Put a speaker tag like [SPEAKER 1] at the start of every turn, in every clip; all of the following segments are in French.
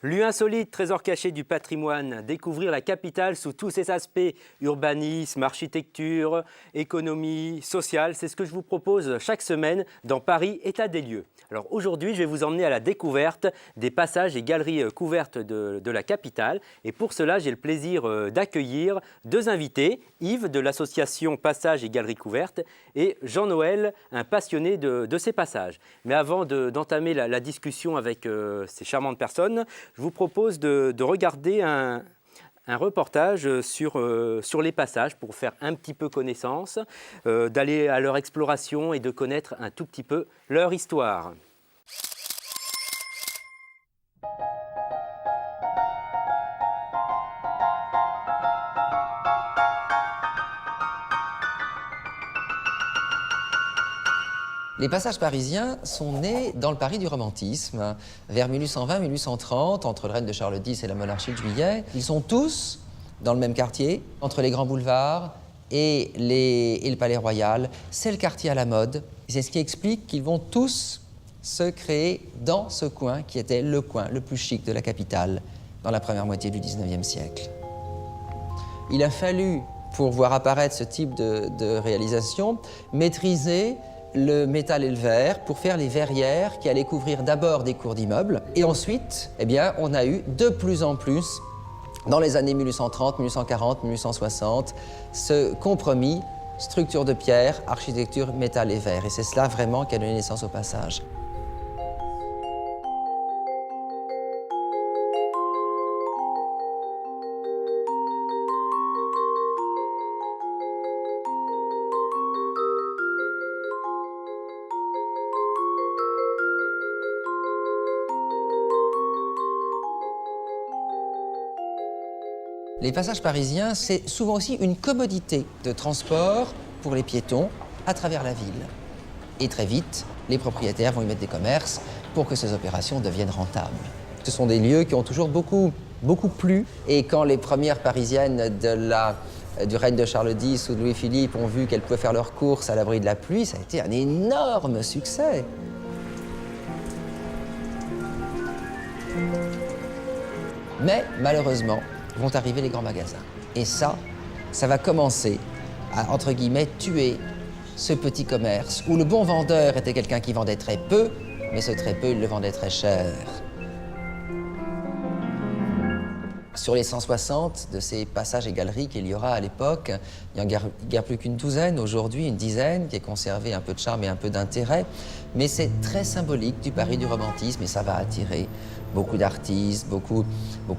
[SPEAKER 1] Lieu insolite, trésor caché du patrimoine, découvrir la capitale sous tous ses aspects, urbanisme, architecture, économie, sociale, c'est ce que je vous propose chaque semaine dans Paris, état des lieux. Alors aujourd'hui, je vais vous emmener à la découverte des passages et galeries couvertes de la capitale. Et pour cela, j'ai le plaisir d'accueillir deux invités, Yves de l'association Passages et Galeries Couvertes et Jean-Noël, un passionné de ces passages. Mais avant d'entamer la discussion avec ces charmantes personnes, je vous propose de regarder un reportage sur les passages pour faire un petit peu connaissance, d'aller à leur exploration et de connaître un tout petit peu leur histoire.
[SPEAKER 2] Les passages parisiens sont nés dans le Paris du romantisme, vers 1820-1830, entre le règne de Charles X et la monarchie de Juillet. Ils sont tous dans le même quartier, entre les grands boulevards et le Palais Royal. C'est le quartier à la mode. C'est ce qui explique qu'ils vont tous se créer dans ce coin qui était le coin le plus chic de la capitale dans la première moitié du XIXe siècle. Il a fallu, pour voir apparaître ce type de réalisation, maîtriser le métal et le verre pour faire les verrières qui allaient couvrir d'abord des cours d'immeubles. Et ensuite, eh bien, on a eu de plus en plus, dans les années 1830, 1840, 1860, ce compromis structure de pierre, architecture, métal et verre. Et c'est cela vraiment qui a donné naissance au passage. Les passages parisiens, c'est souvent aussi une commodité de transport pour les piétons à travers la ville. Et très vite, les propriétaires vont y mettre des commerces pour que ces opérations deviennent rentables. Ce sont des lieux qui ont toujours beaucoup plu. Et quand les premières parisiennes du règne de Charles X ou de Louis-Philippe ont vu qu'elles pouvaient faire leurs courses à l'abri de la pluie, ça a été un énorme succès. Mais malheureusement, vont arriver les grands magasins. Et ça va commencer à, entre guillemets, tuer ce petit commerce où le bon vendeur était quelqu'un qui vendait très peu, mais ce très peu, il le vendait très cher. Sur les 160 de ces passages et galeries qu'il y aura à l'époque, il n'y en a guère plus qu'une douzaine, aujourd'hui une dizaine, qui est conservée un peu de charme et un peu d'intérêt. Mais c'est très symbolique du Paris du romantisme et ça va attirer beaucoup d'artistes, beaucoup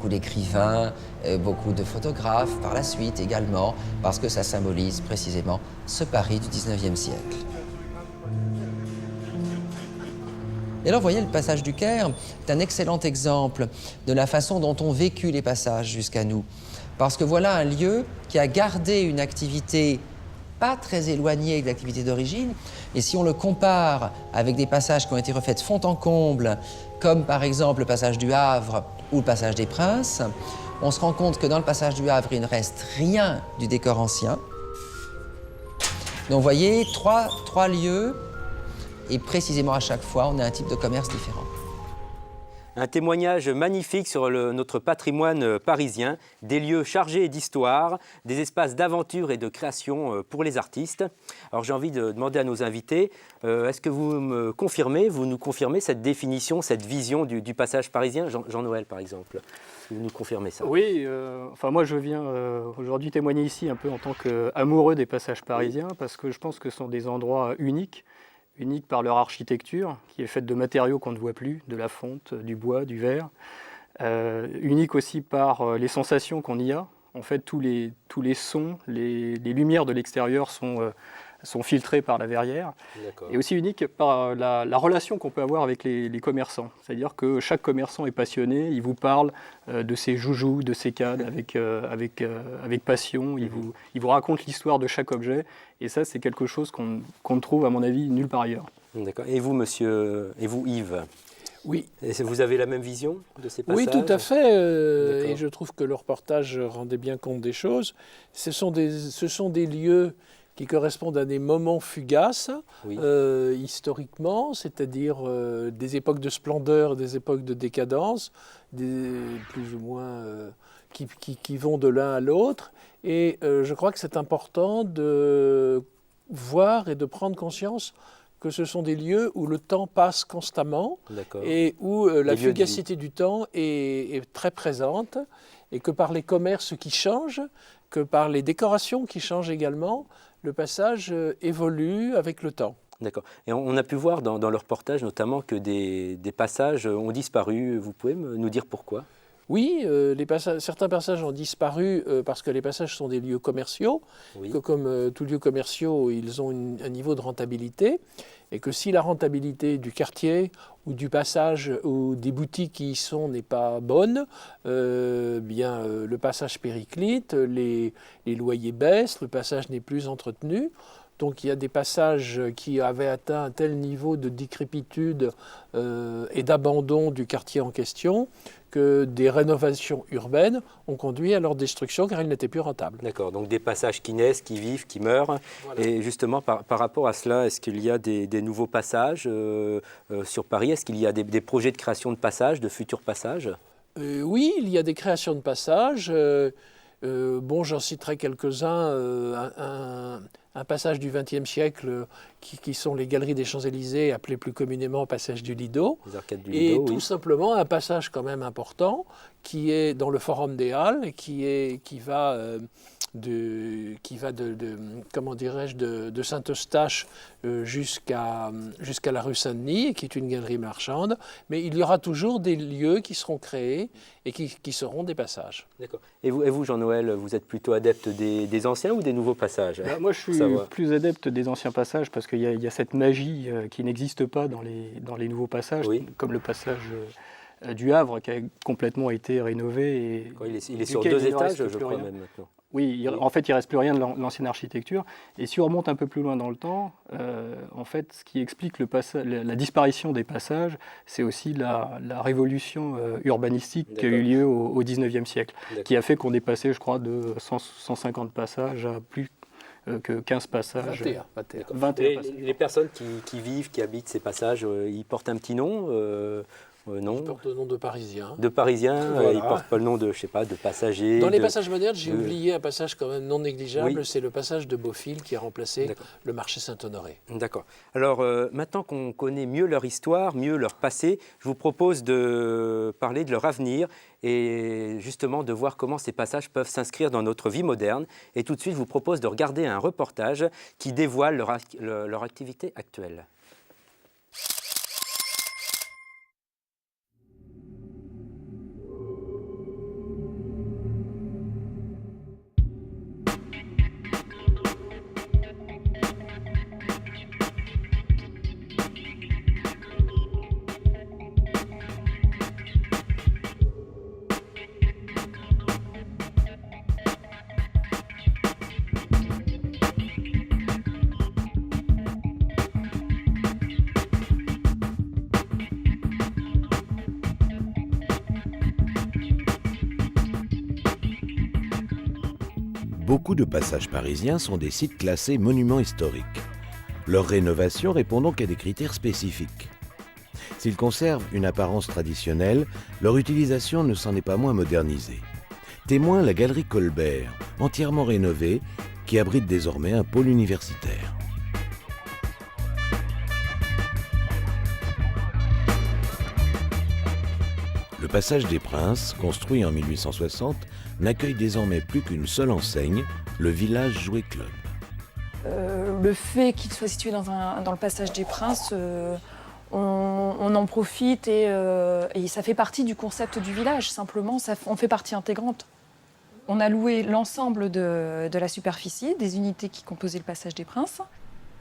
[SPEAKER 2] d'écrivains, beaucoup de photographes par la suite également, parce que ça symbolise précisément ce Paris du XIXe siècle. Et alors, vous voyez, le passage du Caire est un excellent exemple de la façon dont ont vécu les passages jusqu'à nous. Parce que voilà un lieu qui a gardé une activité pas très éloignée de l'activité d'origine. Et si on le compare avec des passages qui ont été refaits de fond en comble, comme par exemple le passage du Havre ou le passage des Princes, on se rend compte que dans le passage du Havre, il ne reste rien du décor ancien. Donc, vous voyez, trois lieux. Et précisément à chaque fois, on a un type de commerce différent.
[SPEAKER 1] Un témoignage magnifique sur notre patrimoine parisien, des lieux chargés d'histoire, des espaces d'aventure et de création pour les artistes. Alors j'ai envie de demander à nos invités, est-ce que vous nous confirmez cette définition, cette vision du passage parisien, Jean-Noël par exemple? Vous nous confirmez ça?
[SPEAKER 3] Oui, moi je viens aujourd'hui témoigner ici un peu en tant qu'amoureux des passages parisiens, parce que je pense que ce sont des endroits uniques par leur architecture, qui est faite de matériaux qu'on ne voit plus, de la fonte, du bois, du verre. Unique aussi par les sensations qu'on y a. En fait, tous les sons, les lumières de l'extérieur sont filtrées par la verrière. Et aussi unique par la relation qu'on peut avoir avec les commerçants. C'est-à-dire que chaque commerçant est passionné, il vous parle de ses joujoux, de ses cannes avec passion, il vous raconte l'histoire de chaque objet. Et ça, c'est quelque chose qu'on ne trouve, à mon avis, nulle part ailleurs.
[SPEAKER 1] D'accord. Et vous, monsieur, et vous, Yves?
[SPEAKER 4] Oui.
[SPEAKER 1] Et vous avez la même vision de ces passages?
[SPEAKER 4] Oui, tout à fait. Et je trouve que le reportage rendait bien compte des choses. Ce sont des lieux qui correspondent à des moments fugaces,
[SPEAKER 1] Oui.
[SPEAKER 4] historiquement, c'est-à-dire des époques de splendeur, des époques de décadence, plus ou moins qui vont de l'un à l'autre. Et je crois que c'est important de voir et de prendre conscience que ce sont des lieux où le temps passe constamment et où la fugacité du temps est très présente, et que par les commerces qui changent, que par les décorations qui changent également, le passage évolue avec le temps.
[SPEAKER 1] D'accord. Et on a pu voir dans le reportage notamment que des passages ont disparu. Vous pouvez nous dire pourquoi ?
[SPEAKER 4] Oui, certains passages ont disparu parce que les passages sont des lieux commerciaux, que comme tous lieux commerciaux, ils ont un niveau de rentabilité, et que si la rentabilité du quartier ou du passage ou des boutiques qui y sont n'est pas bonne, le passage périclite, les loyers baissent, le passage n'est plus entretenu. Donc il y a des passages qui avaient atteint un tel niveau de décrépitude et d'abandon du quartier en question que des rénovations urbaines ont conduit à leur destruction car ils n'étaient plus rentables.
[SPEAKER 1] D'accord, donc des passages qui naissent, qui vivent, qui meurent. Voilà. Et justement, par rapport à cela, est-ce qu'il y a des nouveaux passages sur Paris ? Est-ce qu'il y a des projets de création de passages, de futurs passages ?
[SPEAKER 4] Oui, il y a des créations de passages. J'en citerai quelques-uns. Un passage du XXe siècle qui sont les galeries des Champs-Élysées, appelées plus communément passage du Lido.
[SPEAKER 1] Les arcades du Lido,
[SPEAKER 4] tout simplement un passage quand même important qui est dans le Forum des Halles et qui va de Saint-Eustache jusqu'à la rue Saint-Denis, qui est une galerie marchande. Mais il y aura toujours des lieux qui seront créés et qui seront des passages.
[SPEAKER 1] D'accord. Et vous, Jean-Noël, vous êtes plutôt adepte des anciens ou des nouveaux passages ?
[SPEAKER 3] Moi, je suis plus adepte des anciens passages parce qu'il y a cette magie qui n'existe pas dans les nouveaux passages, comme le passage du Havre qui a complètement été rénové.
[SPEAKER 1] Il est sur 2 étages, je crois, même maintenant.
[SPEAKER 3] Oui, en fait, il ne reste plus rien de l'ancienne architecture. Et si on remonte un peu plus loin dans le temps, en fait, ce qui explique la disparition des passages, c'est aussi la révolution urbanistique qui a eu lieu au XIXe siècle, qui a fait qu'on est passé, je crois, de 150 passages à plus que 15 passages.
[SPEAKER 1] 21 passages. Les personnes qui vivent, qui habitent ces passages, ils portent un petit nom non.
[SPEAKER 4] Ils portent le nom de Parisiens.
[SPEAKER 1] De Parisiens, voilà. Ils ne portent pas le nom de passagers.
[SPEAKER 4] Dans les passages modernes, j'ai oublié un passage quand même non négligeable, c'est le passage de Beaufil qui a remplacé le marché Saint-Honoré.
[SPEAKER 1] D'accord. Alors maintenant qu'on connaît mieux leur histoire, mieux leur passé, je vous propose de parler de leur avenir et justement de voir comment ces passages peuvent s'inscrire dans notre vie moderne. Et tout de suite, je vous propose de regarder un reportage qui dévoile leur activité actuelle.
[SPEAKER 5] Beaucoup de passages parisiens sont des sites classés monuments historiques. Leur rénovation répond donc à des critères spécifiques. S'ils conservent une apparence traditionnelle, leur utilisation ne s'en est pas moins modernisée. Témoin la galerie Colbert, entièrement rénovée, qui abrite désormais un pôle universitaire. Le passage des Princes, construit en 1860, n'accueille désormais plus qu'une seule enseigne, le Village Jouet Club.
[SPEAKER 6] Le fait qu'il soit situé dans le passage des Princes, on en profite et ça fait partie du concept du village, simplement, on fait partie intégrante. On a loué l'ensemble de la superficie, des unités qui composaient le passage des Princes.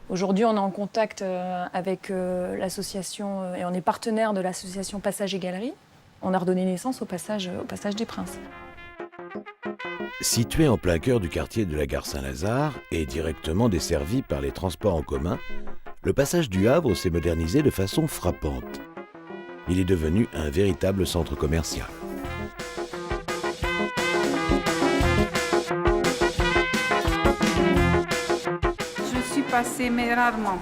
[SPEAKER 6] Aujourd'hui, on est en contact avec l'association et on est partenaire de l'association Passage et Galeries. On a redonné naissance au passage des Princes.
[SPEAKER 5] Situé en plein cœur du quartier de la gare Saint-Lazare et directement desservi par les transports en commun, le passage du Havre s'est modernisé de façon frappante. Il est devenu un véritable centre commercial.
[SPEAKER 7] passé, mais rarement.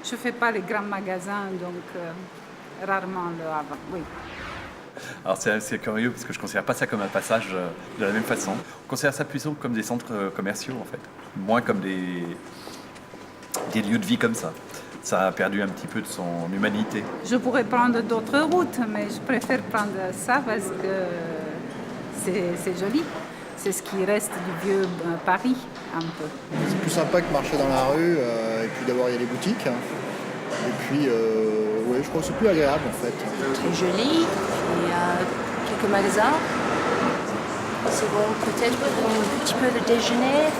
[SPEAKER 7] Je ne fais pas les grands magasins, donc rarement le Havre, oui.
[SPEAKER 8] Alors c'est assez curieux parce que je ne considère pas ça comme un passage de la même façon. On considère ça plutôt comme des centres commerciaux en fait, moins comme des lieux de vie comme ça. Ça a perdu un petit peu de son humanité.
[SPEAKER 7] Je pourrais prendre d'autres routes, mais je préfère prendre ça parce que c'est joli. C'est ce qui reste du vieux Paris, un peu.
[SPEAKER 9] C'est plus sympa que marcher dans la rue, et puis d'abord il y a les boutiques. Et puis, ouais, je crois que c'est plus agréable en fait.
[SPEAKER 10] Très joli, il y a quelques magasins. C'est bon, peut-être un petit peu de déjeuner.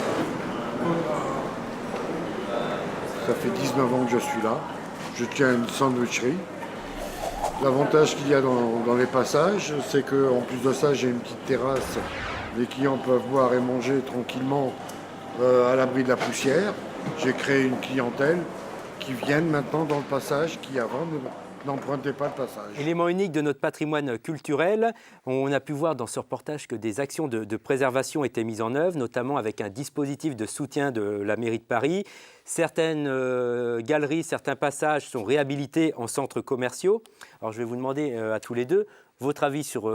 [SPEAKER 11] Ça fait 19 ans que je suis là. Je tiens une sandwicherie. L'avantage qu'il y a dans les passages, c'est qu'en plus de ça, j'ai une petite terrasse. Les clients peuvent boire et manger tranquillement à l'abri de la poussière. J'ai créé une clientèle qui viennent maintenant dans le passage, qui avant n'empruntaient pas le passage.
[SPEAKER 1] Élément unique de notre patrimoine culturel, on a pu voir dans ce reportage que des actions de préservation étaient mises en œuvre, notamment avec un dispositif de soutien de la mairie de Paris. Certaines galeries, certains passages sont réhabilités en centres commerciaux. Alors je vais vous demander à tous les deux, votre avis sur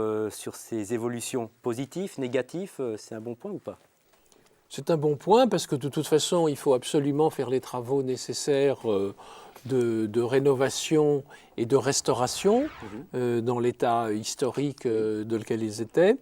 [SPEAKER 1] ces évolutions positives, négatives, c'est un bon point ou pas ?
[SPEAKER 4] C'est un bon point parce que de toute façon, il faut absolument faire les travaux nécessaires de rénovation et de restauration dans l'état historique de lequel ils étaient.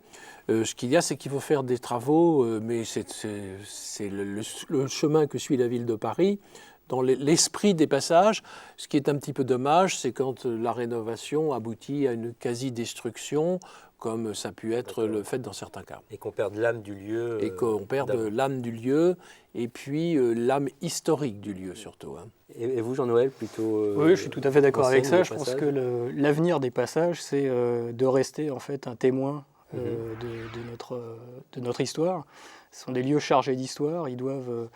[SPEAKER 4] Ce qu'il y a, c'est qu'il faut faire des travaux, mais c'est le chemin que suit la ville de Paris dans l'esprit des passages. Ce qui est un petit peu dommage, c'est quand la rénovation aboutit à une quasi-destruction, comme ça a pu être le fait dans certains cas.
[SPEAKER 1] Et qu'on perde l'âme du lieu.
[SPEAKER 4] Et qu'on perde l'âme du lieu, et puis l'âme historique du lieu surtout. Hein.
[SPEAKER 1] Et vous, Jean-Noël, plutôt
[SPEAKER 3] Oui, je suis tout à fait d'accord avec ça. Je pense que l'avenir des passages, c'est de rester en fait un témoin de notre histoire. Ce sont des lieux chargés d'histoire. Ils doivent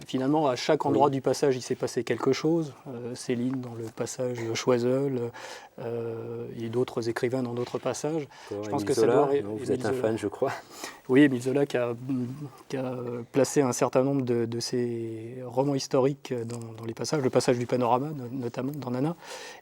[SPEAKER 3] finalement, à chaque endroit du passage, il s'est passé quelque chose. Céline dans le passage de Choiseul, et d'autres écrivains dans d'autres passages.
[SPEAKER 1] Je pense que ça vous êtes un fan, je crois.
[SPEAKER 3] Oui, Émile Zola qui a placé un certain nombre de ses romans historiques dans les passages, le passage du panorama notamment dans Nana.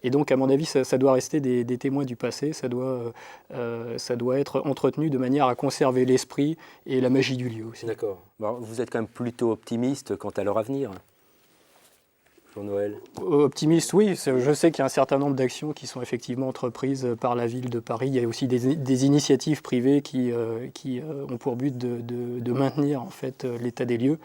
[SPEAKER 3] Et donc, à mon avis, ça doit rester des témoins du passé. Ça doit être entretenu de manière à conserver l'esprit et la magie du lieu aussi.
[SPEAKER 1] D'accord. Bon, vous êtes quand même plutôt optimiste quant à leur avenir, Jean-Noël.
[SPEAKER 3] Optimiste, oui. Je sais qu'il y a un certain nombre d'actions qui sont effectivement entreprises par la ville de Paris. Il y a aussi des initiatives privées qui ont pour but de maintenir en fait l'état des lieux.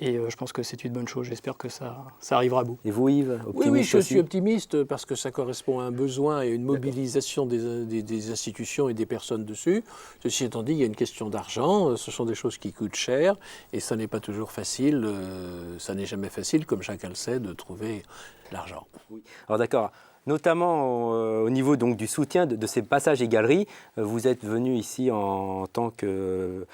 [SPEAKER 3] Et je pense que c'est une bonne chose. J'espère que ça arrivera à bout.
[SPEAKER 1] Et vous, Yves, optimiste?
[SPEAKER 4] Oui, je suis optimiste parce que ça correspond à un besoin et une mobilisation des institutions et des personnes dessus. Ceci étant dit, il y a une question d'argent. Ce sont des choses qui coûtent cher et ça n'est pas toujours facile. Ça n'est jamais facile, comme chacun le sait, de trouver l'argent.
[SPEAKER 1] Oui. Alors d'accord. Notamment au niveau donc, du soutien de ces passages et galeries, vous êtes venu ici en tant que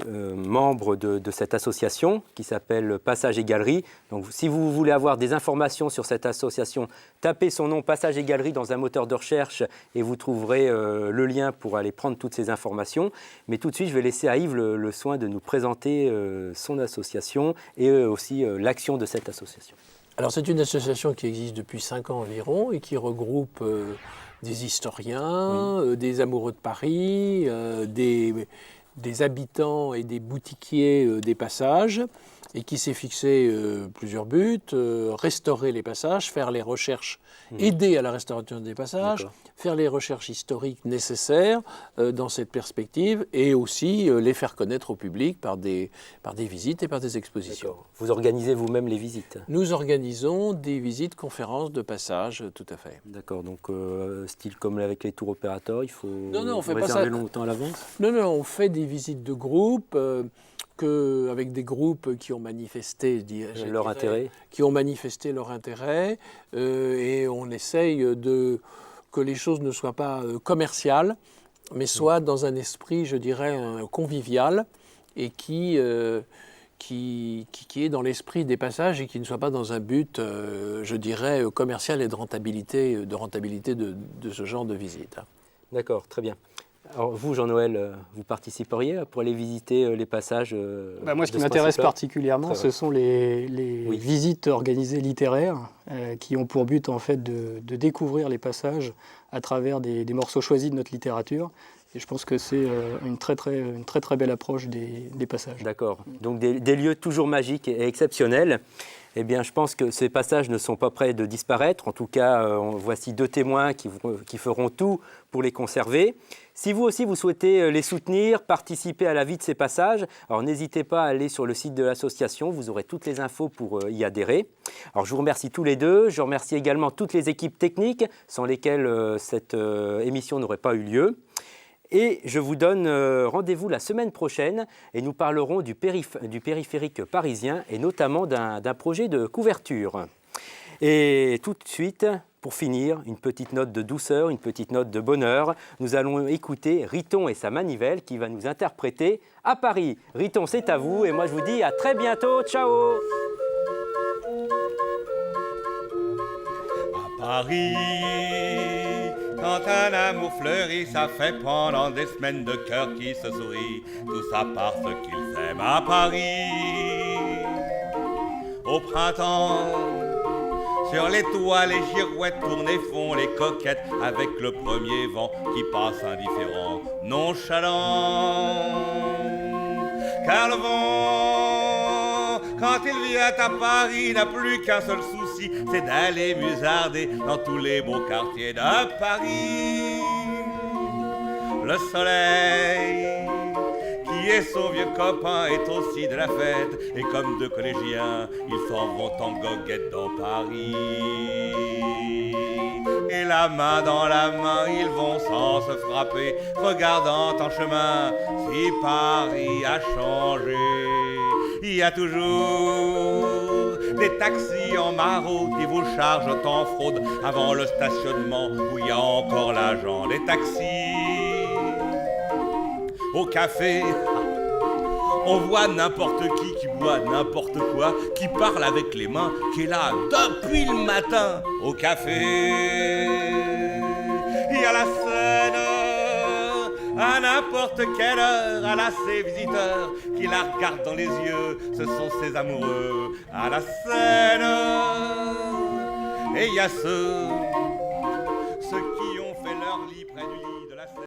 [SPEAKER 1] membre de cette association qui s'appelle Passage et Galeries. Donc, si vous voulez avoir des informations sur cette association, tapez son nom Passage et Galeries dans un moteur de recherche et vous trouverez le lien pour aller prendre toutes ces informations. Mais tout de suite, je vais laisser à Yves le soin de nous présenter son association et aussi l'action de cette association.
[SPEAKER 4] Alors, c'est une association qui existe depuis 5 ans environ et qui regroupe des historiens, des amoureux de Paris, des habitants et des boutiquiers des passages et qui s'est fixé plusieurs buts, restaurer les passages, faire les recherches, aider à la restauration des passages, faire les recherches historiques nécessaires dans cette perspective et aussi les faire connaître au public par des visites et par des expositions.
[SPEAKER 1] Vous organisez vous-même les visites?
[SPEAKER 4] Nous organisons des visites, conférences de passage, tout à fait.
[SPEAKER 1] D'accord, donc style comme avec les tours opérateurs, il faut
[SPEAKER 4] on fait
[SPEAKER 1] réserver
[SPEAKER 4] pas ça
[SPEAKER 1] longtemps à l'avance?
[SPEAKER 4] Non, on fait des visites de groupe, avec des groupes qui ont manifesté
[SPEAKER 1] leur intérêt.
[SPEAKER 4] Qui ont manifesté leur intérêt, et on essaye que les choses ne soient pas commerciales, mais soient dans un esprit, je dirais, convivial, et qui est dans l'esprit des passages et qui ne soit pas dans un but, je dirais, commercial et de rentabilité de ce genre de visite.
[SPEAKER 1] D'accord, très bien. Alors vous, Jean-Noël, vous participeriez pour aller visiter les passages
[SPEAKER 3] Moi, ce
[SPEAKER 1] de
[SPEAKER 3] qui m'intéresse
[SPEAKER 1] principe-là
[SPEAKER 3] particulièrement, ce sont les
[SPEAKER 1] Oui.
[SPEAKER 3] visites organisées littéraires qui ont pour but en fait de découvrir les passages à travers des morceaux choisis de notre littérature. Et je pense que c'est une très très belle approche des passages.
[SPEAKER 1] D'accord. Donc des lieux toujours magiques et exceptionnels. Eh bien, je pense que ces passages ne sont pas prêts de disparaître. En tout cas, voici 2 témoins qui feront tout pour les conserver. Si vous aussi, vous souhaitez les soutenir, participer à la vie de ces passages, alors n'hésitez pas à aller sur le site de l'association. Vous aurez toutes les infos pour y adhérer. Alors, je vous remercie tous les deux. Je remercie également toutes les équipes techniques sans lesquelles cette émission n'aurait pas eu lieu. Et je vous donne rendez-vous la semaine prochaine et nous parlerons du périphérique parisien et notamment d'un projet de couverture. Et tout de suite, pour finir, une petite note de douceur, une petite note de bonheur. Nous allons écouter Riton et sa manivelle qui va nous interpréter à Paris. Riton, c'est à vous et moi je vous dis à très bientôt. Ciao!
[SPEAKER 12] À Paris, quand un amour fleurit, ça fait pendant des semaines de cœur qui se sourient. Tout ça parce qu'ils aiment à Paris. Au printemps, sur les toits, les girouettes tournent et font les coquettes avec le premier vent qui passe indifférent, nonchalant. Car le vent, quand il vient à Paris, n'a plus qu'un seul souci, c'est d'aller musarder dans tous les beaux quartiers de Paris. Le soleil, qui est son vieux copain, est aussi de la fête, et comme 2 collégiens, ils s'en vont en goguette dans Paris. Et la main dans la main, ils vont sans se frapper, regardant en chemin si Paris a changé. Il y a toujours des taxis en maraud qui vous chargent en fraude avant le stationnement où il y a encore l'agent des taxis. Au café, on voit n'importe qui boit n'importe quoi, qui parle avec les mains, qui est là depuis le matin. Au café, il y a la scène, à n'importe quelle heure, à la ses visiteurs qui la regardent dans les yeux, ce sont ses amoureux. À la scène, et il y a ceux